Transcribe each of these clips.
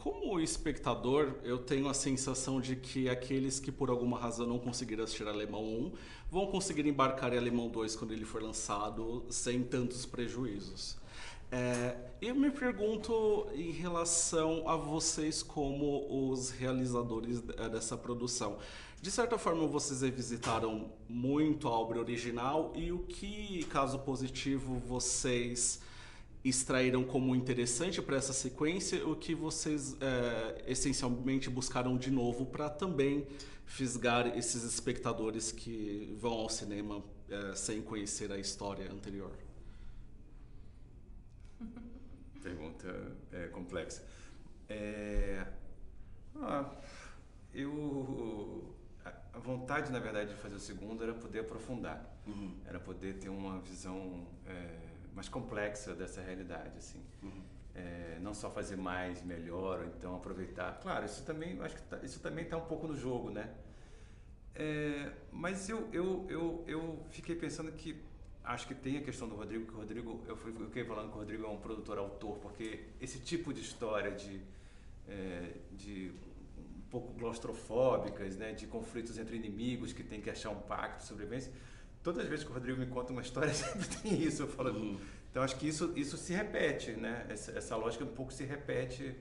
como espectador, eu tenho a sensação de que aqueles que por alguma razão não conseguiram assistir Alemão 1 vão conseguir embarcar em Alemão 2 quando ele for lançado sem tantos prejuízos. Eu me pergunto em relação a vocês como os realizadores dessa produção. De certa forma, vocês revisitaram muito a obra original e o que, caso positivo, vocês extraíram como interessante para essa sequência, o que vocês essencialmente buscaram de novo para também fisgar esses espectadores que vão ao cinema sem conhecer a história anterior. Pergunta complexa. É, ah, a vontade, na verdade, de fazer o segundo era poder aprofundar, era poder ter uma visão mais complexa dessa realidade, assim. Não só fazer mais, melhor, ou então aproveitar. Claro, isso também, acho que isso também está um pouco no jogo, né? Mas eu fiquei pensando que acho que tem a questão do Rodrigo, que o Rodrigo, eu fiquei falando que o Rodrigo é um produtor-autor, porque esse tipo de história de um pouco claustrofóbicas, né, de conflitos entre inimigos que tem que achar um pacto de sobrevivência, todas as vezes que o Rodrigo me conta uma história sempre tem isso. Eu falo, então acho que isso se repete, né? Essa lógica um pouco se repete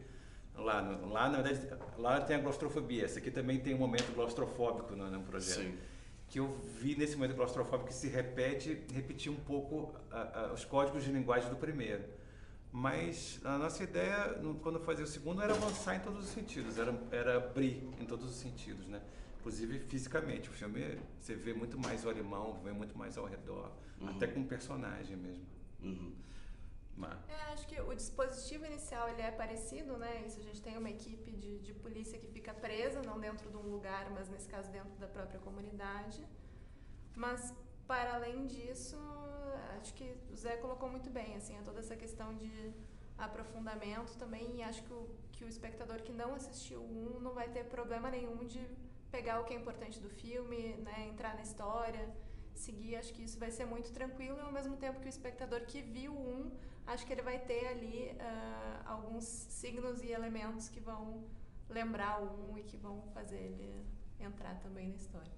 lá. Na verdade, lá tem a claustrofobia. Essa aqui também tem um momento claustrofóbico no projeto. Sim. Que eu vi nesse momento claustrofóbico que se repetir um pouco os códigos de linguagem do primeiro. Mas a nossa ideia, quando eu fazia o segundo, era avançar em todos os sentidos, era abrir em todos os sentidos, né? Inclusive fisicamente. O filme, você vê muito mais o alemão, vê muito mais ao redor, até com o personagem mesmo. Acho que o dispositivo inicial ele é parecido, né? Isso, a gente tem uma equipe de polícia que fica presa, não dentro de um lugar, mas nesse caso dentro da própria comunidade. Mas, para além disso, acho que o Zé colocou muito bem, assim, toda essa questão de aprofundamento também, e acho que o espectador que não assistiu um não vai ter problema nenhum de pegar o que é importante do filme, né? Entrar na história, seguir. Acho que isso vai ser muito tranquilo, e ao mesmo tempo que o espectador que viu um, acho que ele vai ter ali alguns signos e elementos que vão lembrar o um e que vão fazer ele entrar também na história.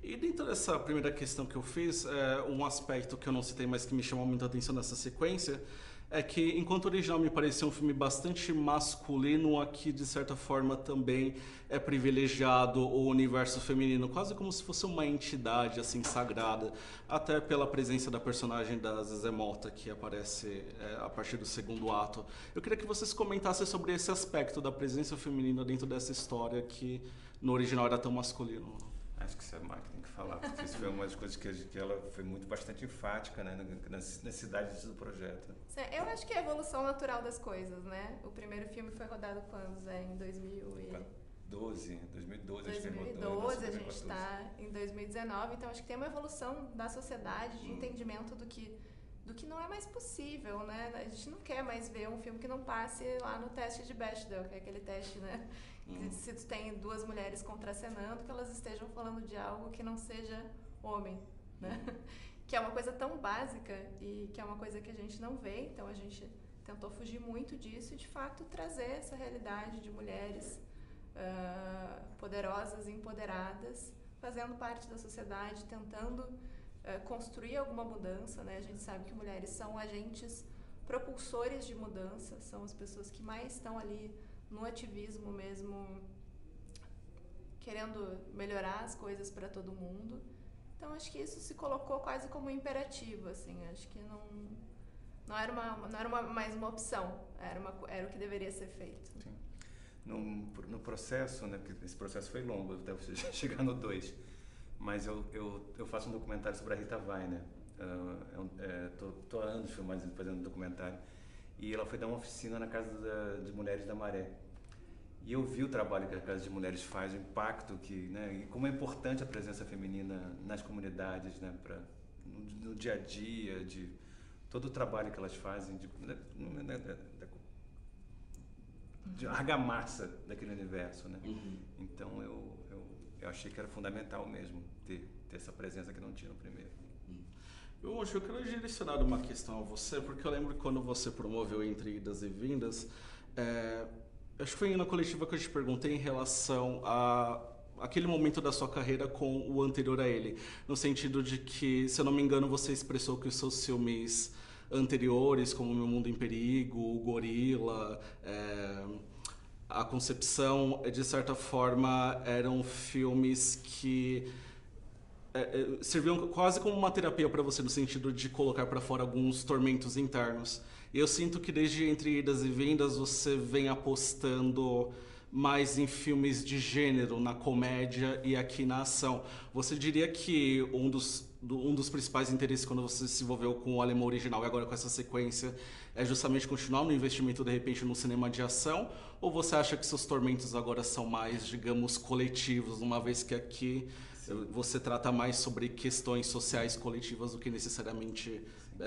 E dentro dessa primeira questão que eu fiz, um aspecto que eu não citei, mas que me chamou muita atenção nessa sequência, é que, enquanto o original me parecia um filme bastante masculino, aqui, de certa forma, também é privilegiado o universo feminino, quase como se fosse uma entidade, assim, sagrada, até pela presença da personagem da Zezé Mota, que aparece a partir do segundo ato. Eu queria que vocês comentassem sobre esse aspecto da presença feminina dentro dessa história que, no original, era tão masculino. Acho que isso é a Mari que tem que falar, porque isso foi uma das coisas que ela foi bastante enfática, né, nas necessidades do projeto. Eu acho que é a evolução natural das coisas, né? O primeiro filme foi rodado quando, Zé? Em 2012, acho que ele rodou. 2012, a gente está em 2019, então acho que tem uma evolução da sociedade, de entendimento do que não é mais possível, né? A gente não quer mais ver um filme que não passe lá no teste de Bechdel, que é aquele teste, né? Se tu tem duas mulheres contracenando, que elas estejam falando de algo que não seja homem, né? Que é uma coisa tão básica e que é uma coisa que a gente não vê, então a gente tentou fugir muito disso e, de fato, trazer essa realidade de mulheres poderosas e empoderadas, fazendo parte da sociedade, tentando construir alguma mudança, né? A gente sabe que mulheres são agentes propulsores de mudança, são as pessoas que mais estão ali no ativismo mesmo, querendo melhorar as coisas para todo mundo. Então acho que isso se colocou quase como um imperativo, assim. Acho que não era mais uma opção, era o que deveria ser feito. Sim. No processo, né, porque esse processo foi longo até você chegar no 2, mas eu faço um documentário sobre a Rita Weiner. Tô há anos fazendo um documentário, e ela foi dar uma oficina na Casa de Mulheres da Maré. E eu vi o trabalho que a Casa de Mulheres faz, o impacto né, e como é importante a presença feminina nas comunidades, né, no dia a dia, de todo o trabalho que elas fazem, de argamassa daquele universo, né? Então eu achei que era fundamental mesmo ter essa presença que não tinha no primeiro. Eu quero direcionar uma questão a você, porque eu lembro que quando você promoveu Entre Idas e Vindas, Acho que foi na coletiva que eu te perguntei em relação a aquele momento da sua carreira com o anterior a ele. No sentido de que, se eu não me engano, você expressou que os seus filmes anteriores, como Meu Mundo em Perigo, o Gorila, A Concepção, de certa forma, eram filmes que serviam quase como uma terapia para você, no sentido de colocar para fora alguns tormentos internos. E eu sinto que desde Entre Idas e Vindas você vem apostando mais em filmes de gênero, na comédia e aqui na ação. Você diria que um dos principais interesses quando você se envolveu com o Alemão original e agora com essa sequência é justamente continuar no investimento, de repente, no cinema de ação? Ou você acha que seus tormentos agora são mais, digamos, coletivos, uma vez que aqui você trata mais sobre questões sociais coletivas do que necessariamente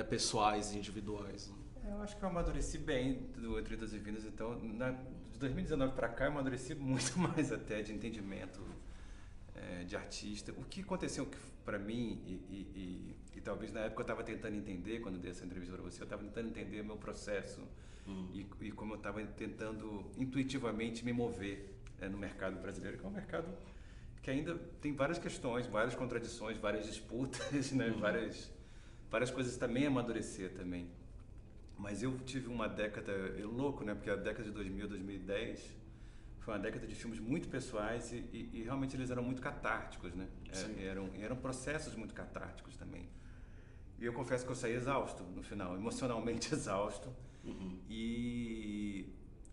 pessoais e individuais? Eu acho que eu amadureci bem do Entre Idas e Vindas, então de 2019 para cá eu amadureci muito mais até de entendimento de artista. O que aconteceu para mim, e talvez na época eu estava tentando entender, quando dei essa entrevista para você, eu estava tentando entender o meu processo e como eu estava tentando intuitivamente me mover no mercado brasileiro, que é um mercado que ainda tem várias questões, várias contradições, várias disputas, né? várias coisas também a amadurecer também. Mas eu tive uma década, louco, né? Porque a década de 2000, 2010 foi uma década de filmes muito pessoais e realmente eles eram muito catárticos, né? Eram processos muito catárticos também. E eu confesso que eu saí exausto no final, emocionalmente exausto. E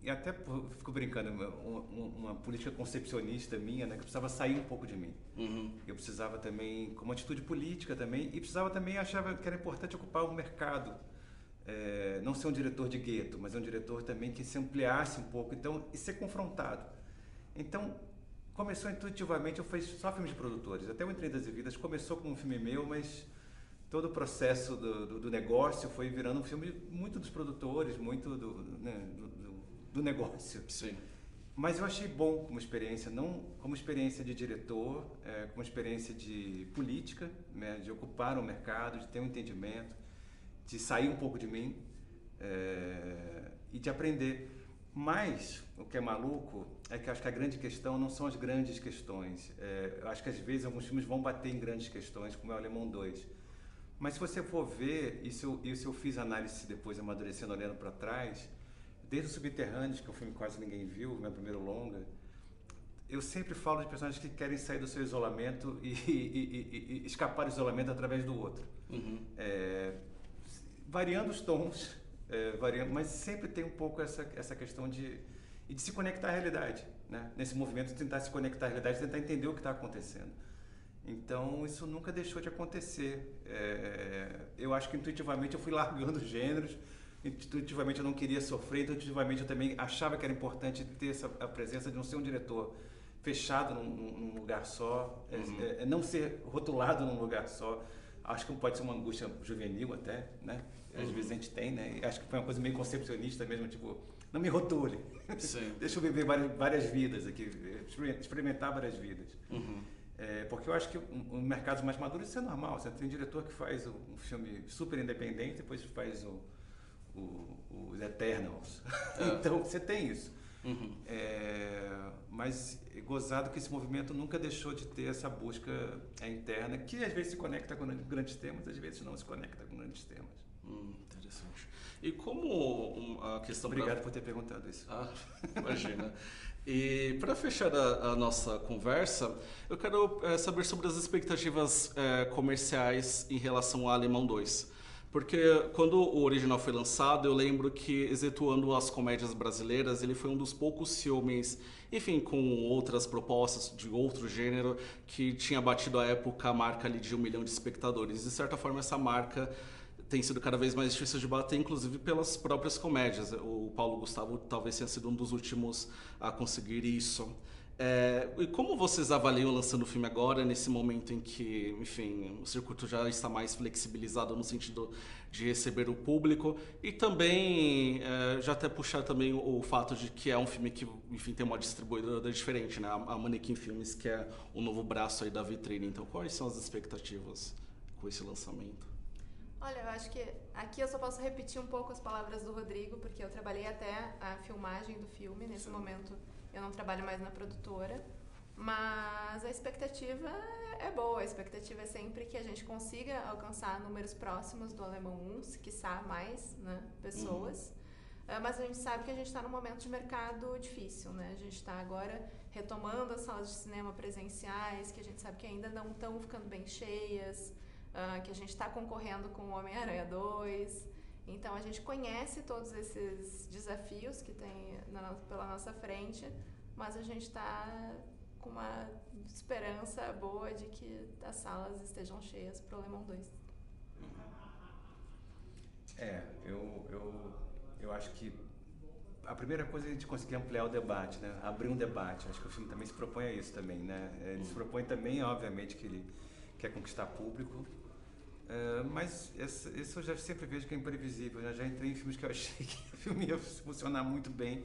até fico brincando, uma política concepcionista minha, né, que precisava sair um pouco de mim. Eu precisava também, como atitude política também, e precisava também, achava que era importante ocupar o mercado. Não ser um diretor de gueto, mas um diretor também que se ampliasse um pouco, então, e ser confrontado. Então, começou intuitivamente, eu fiz só filmes de produtores. Até o Entre Idas e Vidas começou como um filme meu, mas todo o processo do negócio foi virando um filme muito dos produtores, muito do negócio. Sim. Mas eu achei bom como experiência, não como experiência de diretor, como experiência de política, né, de ocupar o mercado, de ter um entendimento, de sair um pouco de mim e de aprender. Mas o que é maluco é que acho que a grande questão não são as grandes questões. Eu acho que às vezes alguns filmes vão bater em grandes questões, como é o Alemão 2. Mas se você for ver, isso eu fiz análise depois, amadurecendo, olhando para trás, desde o Subterrâneos, que é um filme que quase ninguém viu, meu primeiro longa, eu sempre falo de personagens que querem sair do seu isolamento e escapar do isolamento através do outro. Variando os tons, mas sempre tem um pouco essa questão de se conectar à realidade, né? Nesse movimento de tentar se conectar à realidade, tentar entender o que está acontecendo. Então, isso nunca deixou de acontecer. Eu acho que intuitivamente eu fui largando os gêneros, intuitivamente eu não queria sofrer, intuitivamente eu também achava que era importante ter a presença de não ser um diretor fechado num lugar só, não ser rotulado num lugar só. Acho que pode ser uma angústia juvenil até, né? Às vezes a gente tem, né? Acho que foi uma coisa meio concepcionista mesmo, tipo, não me rotule. Deixa eu viver várias vidas aqui, experimentar várias vidas. Porque eu acho que um mercado mais maduro isso é normal. Você tem um diretor que faz um filme super independente, depois faz os Eternals. Então, você tem isso. Mas gozado que esse movimento nunca deixou de ter essa busca interna, que às vezes se conecta com grandes temas, às vezes não se conecta com grandes temas. Interessante. E como a questão... Obrigado por ter perguntado isso. Imagina. E para fechar a nossa conversa, eu quero saber sobre as expectativas comerciais em relação ao Alemão 2. Porque quando o original foi lançado, eu lembro que, excetuando as comédias brasileiras, ele foi um dos poucos filmes, enfim, com outras propostas de outro gênero, que tinha batido à época a marca ali de 1 milhão de espectadores. De certa forma, essa marca tem sido cada vez mais difícil de bater, inclusive pelas próprias comédias. O Paulo Gustavo talvez tenha sido um dos últimos a conseguir isso. E como vocês avaliam lançando o filme agora, nesse momento em que, enfim, o circuito já está mais flexibilizado no sentido de receber o público, e também já até puxar também o fato de que é um filme que, enfim, tem uma distribuidora diferente, né? A Manequim Filmes, que é o novo braço aí da vitrine. Então, quais são as expectativas com esse lançamento? Olha, eu acho que aqui eu só posso repetir um pouco as palavras do Rodrigo, porque eu trabalhei até a filmagem do filme. Nesse momento eu não trabalho mais na produtora, mas a expectativa é boa. A expectativa é sempre que a gente consiga alcançar números próximos do Alemão 1, se quiçá mais, né, pessoas. Mas a gente sabe que a gente está num momento de mercado difícil, né? A gente está agora retomando as salas de cinema presenciais, que a gente sabe que ainda não estão ficando bem cheias, que a gente está concorrendo com o Homem-Aranha 2. Então a gente conhece todos esses desafios que tem pela nossa frente, mas a gente está com uma esperança boa de que as salas estejam cheias para o Alemão 2. Eu acho que a primeira coisa é a gente conseguir ampliar o debate, né? Abrir um debate. Acho que o filme também se propõe a isso também, né? Ele se propõe também, obviamente, que ele quer conquistar público, mas isso eu já sempre vejo que é imprevisível. Eu já entrei em filmes que eu achei que o filme ia funcionar muito bem.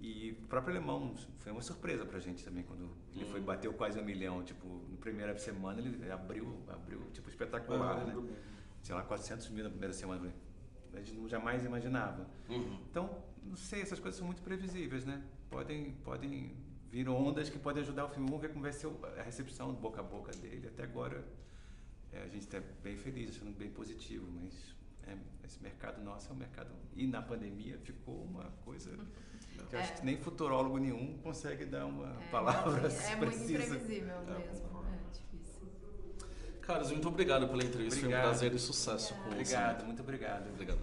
E o próprio Alemão foi uma surpresa pra gente também, quando ele bateu quase 1 milhão. Tipo, na primeira semana ele abriu tipo, espetacular, né? Sei lá, 400 mil na primeira semana. A gente jamais imaginava. Então, não sei, essas coisas são muito previsíveis, né? Podem vir ondas que podem ajudar o filme. Vamos ver como vai ser a recepção do boca a boca dele. Até agora, a gente está bem feliz, achando bem positivo, mas esse mercado nosso é um mercado... E na pandemia ficou uma coisa que eu acho que nem futurólogo nenhum consegue dar uma palavra precisa. É muito imprevisível mesmo, é difícil. Carlos, muito obrigado pela entrevista, foi um prazer e sucesso com você. Obrigado, muito obrigado. Obrigado.